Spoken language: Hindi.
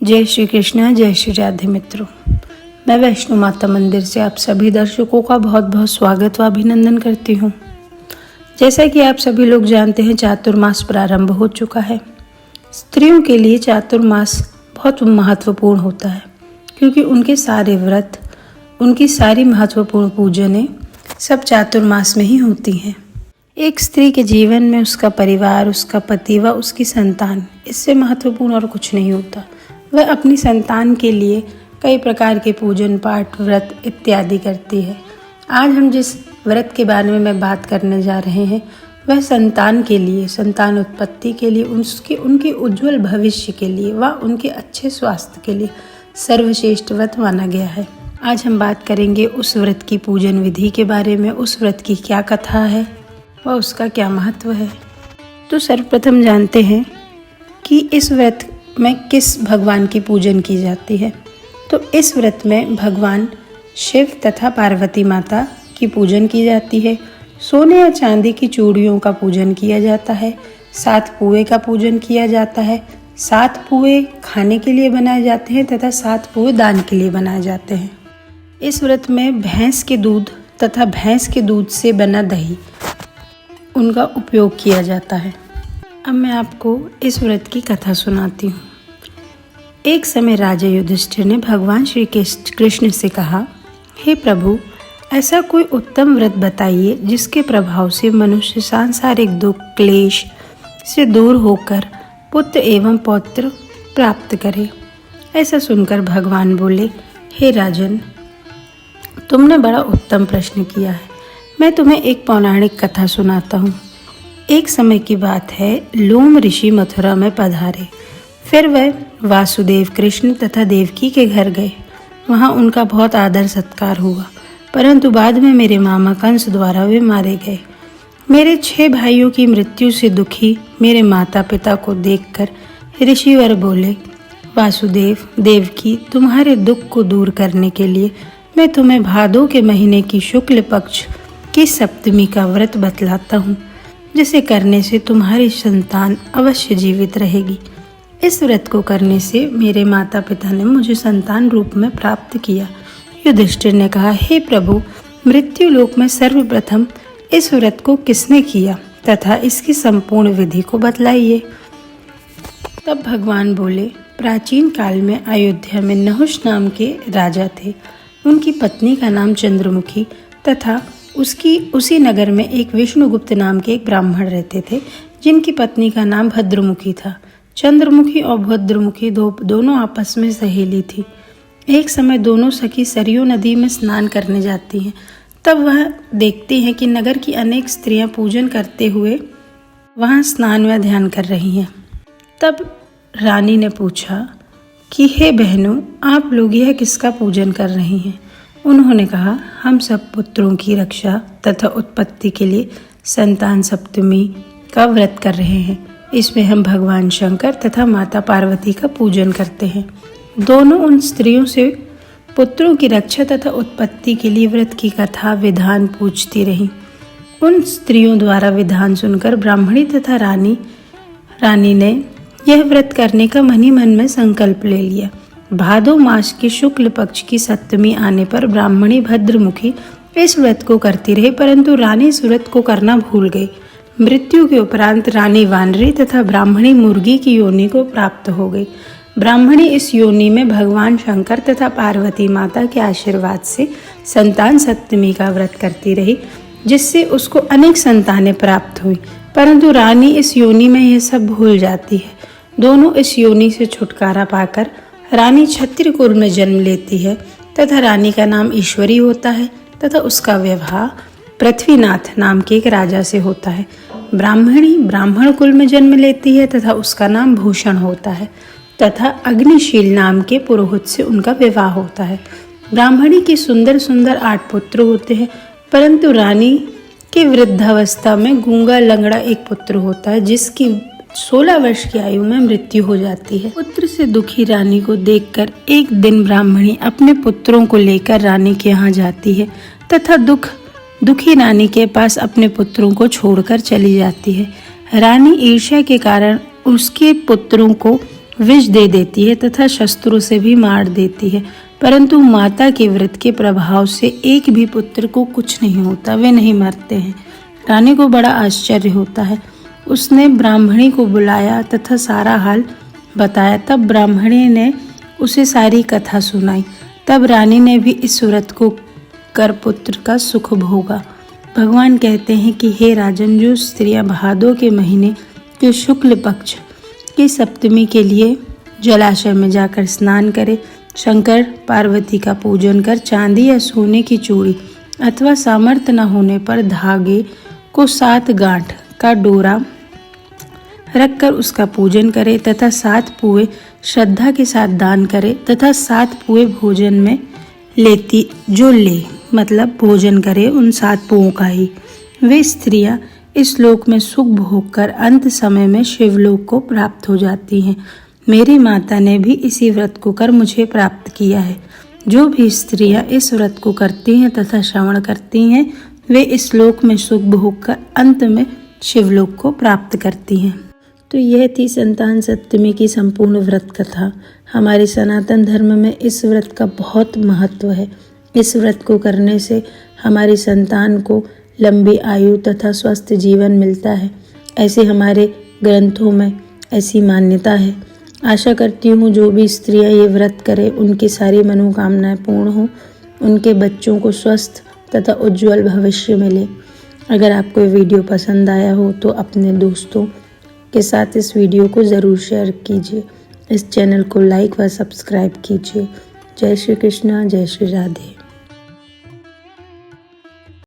जय श्री कृष्ण, जय श्री राधे मित्रों। मैं वैष्णो माता मंदिर से आप सभी दर्शकों का बहुत बहुत स्वागत व अभिनंदन करती हूँ। जैसा कि आप सभी लोग जानते हैं, चातुर्मास प्रारंभ हो चुका है। स्त्रियों के लिए चातुर्मास बहुत महत्वपूर्ण होता है, क्योंकि उनके सारे व्रत, उनकी सारी महत्वपूर्ण पूजनें सब चातुर्मास में ही होती हैं। एक स्त्री के जीवन में उसका परिवार, उसका पति व उसकी संतान, इससे महत्वपूर्ण और कुछ नहीं होता। वह अपनी संतान के लिए कई प्रकार के पूजन पाठ, व्रत इत्यादि करती है। आज हम जिस व्रत के बारे में मैं बात करने जा रहे हैं, वह संतान के लिए, संतान उत्पत्ति के लिए, उनके उज्जवल भविष्य के लिए व उनके अच्छे स्वास्थ्य के लिए सर्वश्रेष्ठ व्रत माना गया है। आज हम बात करेंगे उस व्रत की पूजन विधि के बारे में, उस व्रत की क्या कथा है व उसका क्या महत्व है। तो सर्वप्रथम जानते हैं कि इस व्रत में किस भगवान की पूजन की जाती है। तो इस व्रत में भगवान शिव तथा पार्वती माता की पूजन की जाती है। सोने या चांदी की चूड़ियों का पूजन किया जाता है। 7 पुए का पूजन किया जाता है। 7 पुए खाने के लिए बनाए जाते हैं तथा 7 पुए दान के लिए बनाए जाते हैं। इस व्रत में भैंस के दूध तथा भैंस के दूध से बना दही, उनका उपयोग किया जाता है। अब मैं आपको इस व्रत की कथा सुनाती हूँ। एक समय राजा युधिष्ठिर ने भगवान श्री कृष्ण से कहा, हे प्रभु, ऐसा कोई उत्तम व्रत बताइए जिसके प्रभाव से मनुष्य सांसारिक दुख क्लेश से दूर होकर पुत्र एवं पौत्र प्राप्त करे। ऐसा सुनकर भगवान बोले, हे राजन, तुमने बड़ा उत्तम प्रश्न किया है। मैं तुम्हें एक पौराणिक कथा सुनाता हूँ। एक समय की बात है, लोम ऋषि मथुरा में पधारे। फिर वह वासुदेव, कृष्ण तथा देवकी के घर गए। वहाँ उनका बहुत आदर सत्कार हुआ, परंतु बाद में मेरे मामा कंस द्वारा वे मारे गए। मेरे 6 भाइयों की मृत्यु से दुखी मेरे माता पिता को देखकर ऋषिवर बोले, वासुदेव, देवकी, तुम्हारे दुख को दूर करने के लिए मैं तुम्हें भादों के महीने की शुक्ल पक्ष की सप्तमी का व्रत बतलाता हूँ, जिसे करने से तुम्हारी संतान अवश्य जीवित रहेगी। इस व्रत को करने से मेरे माता पिता ने मुझे संतान रूप में प्राप्त किया। युधिष्ठिर ने कहा, हे प्रभु, मृत्यु लोक में सर्वप्रथम इस व्रत को किसने किया तथा इसकी संपूर्ण विधि को बतलाइए। तब भगवान बोले, प्राचीन काल में अयोध्या में नहुष नाम के राजा थे। उनकी पत्नी का नाम चंद्रमुखी तथा उसी नगर में एक विष्णुगुप्त नाम के एक ब्राह्मण रहते थे, जिनकी पत्नी का नाम भद्रमुखी था। चंद्रमुखी और भद्रमुखी दोनों आपस में सहेली थी। एक समय दोनों सखी सरयू नदी में स्नान करने जाती हैं। तब वह देखती हैं कि नगर की अनेक स्त्रियां पूजन करते हुए वहां स्नान व ध्यान कर रही हैं। तब रानी ने पूछा कि हे बहनों, आप लोग यह किसका पूजन कर रही हैं? उन्होंने कहा, हम सब पुत्रों की रक्षा तथा उत्पत्ति के लिए संतान सप्तमी का व्रत कर रहे हैं। इसमें हम भगवान शंकर तथा माता पार्वती का पूजन करते हैं। दोनों उन स्त्रियों से पुत्रों की रक्षा तथा उत्पत्ति के लिए व्रत की कथा विधान पूछती रहीं। उन स्त्रियों द्वारा विधान सुनकर ब्राह्मणी तथा रानी ने यह व्रत करने का मन ही मन में संकल्प ले लिया। भादो मास की शुक्ल पक्ष की सप्तमी आने पर ब्राह्मणी भद्रमुखी इस व्रत को करती रही, परंतु रानी इस व्रत को करना भूल गई। मृत्यु के उपरांत रानी वानरी तथा ब्राह्मणी मुर्गी की योनि को प्राप्त हो गई। ब्राह्मणी इस योनि में भगवान शंकर तथा पार्वती माता के आशीर्वाद से संतान सप्तमी का व्रत करती रही, जिससे उसको अनेक संतानें प्राप्त हुई। परंतु रानी इस योनि में यह सब भूल जाती है। दोनों इस योनि से छुटकारा पाकर रानी क्षत्रिय कुल में जन्म लेती है तथा रानी का नाम ईश्वरी होता है तथा उसका विवाह पृथ्वीनाथ नाम के एक राजा से होता है। ब्राह्मणी ब्राह्मण कुल में जन्म लेती है तथा उसका नाम भूषण होता है तथा अग्निशील नाम के पुरोहित से उनका विवाह होता है। ब्राह्मणी के सुंदर सुंदर 8 पुत्र होते हैं, परंतु रानी के वृद्धावस्था में गूंगा लंगड़ा एक पुत्र होता है, जिसकी 16 वर्ष की आयु में मृत्यु हो जाती है। पुत्र से दुखी रानी को देखकर एक दिन ब्राह्मणी अपने पुत्रों को लेकर रानी के यहाँ जाती है तथा दुखी रानी के पास अपने पुत्रों को छोड़कर चली जाती है। रानी ईर्ष्या के कारण उसके पुत्रों को विष दे देती है तथा शस्त्रों से भी मार देती है, परंतु माता के व्रत के प्रभाव से एक भी पुत्र को कुछ नहीं होता, वे नहीं मरते हैं। रानी को बड़ा आश्चर्य होता है। उसने ब्राह्मणी को बुलाया तथा सारा हाल बताया। तब ब्राह्मणी ने उसे सारी कथा सुनाई। तब रानी ने भी इस व्रत को कर पुत्र का सुख भोगा। भगवान कहते हैं कि हे राजन, जो स्त्रियां भादों के महीने के शुक्ल पक्ष की सप्तमी के लिए जलाशय में जाकर स्नान करे, शंकर पार्वती का पूजन कर चांदी या सोने की चूड़ी अथवा सामर्थ्य न होने पर धागे को 7 गांठ का डोरा रखकर उसका पूजन करे तथा 7 पुए श्रद्धा के साथ दान करे तथा 7 पुए भोजन में मतलब भोजन करे उन 7 पुओं का ही, वे स्त्रियां इस लोक में सुख भोग कर अंत समय में शिवलोक को प्राप्त हो जाती हैं। मेरी माता ने भी इसी व्रत को कर मुझे प्राप्त किया है। जो भी स्त्रियां इस व्रत को करती हैं तथा श्रवण करती हैं, वे इस लोक में सुख भोग कर अंत में शिवलोक को प्राप्त करती हैं। तो यह थी संतान सप्तमी की संपूर्ण व्रत कथा। हमारे सनातन धर्म में इस व्रत का बहुत महत्व है। इस व्रत को करने से हमारी संतान को लंबी आयु तथा स्वस्थ जीवन मिलता है। ऐसे हमारे ग्रंथों में ऐसी मान्यता है। आशा करती हूँ जो भी स्त्रियाँ ये व्रत करें उनकी सारी मनोकामनाएं पूर्ण हो, उनके बच्चों को स्वस्थ तथा उज्जवल भविष्य मिले। अगर आपको ये वीडियो पसंद आया हो तो अपने दोस्तों के साथ इस वीडियो को ज़रूर शेयर कीजिए। इस चैनल को लाइक व सब्सक्राइब कीजिए। जय श्री कृष्णा, जय श्री राधे।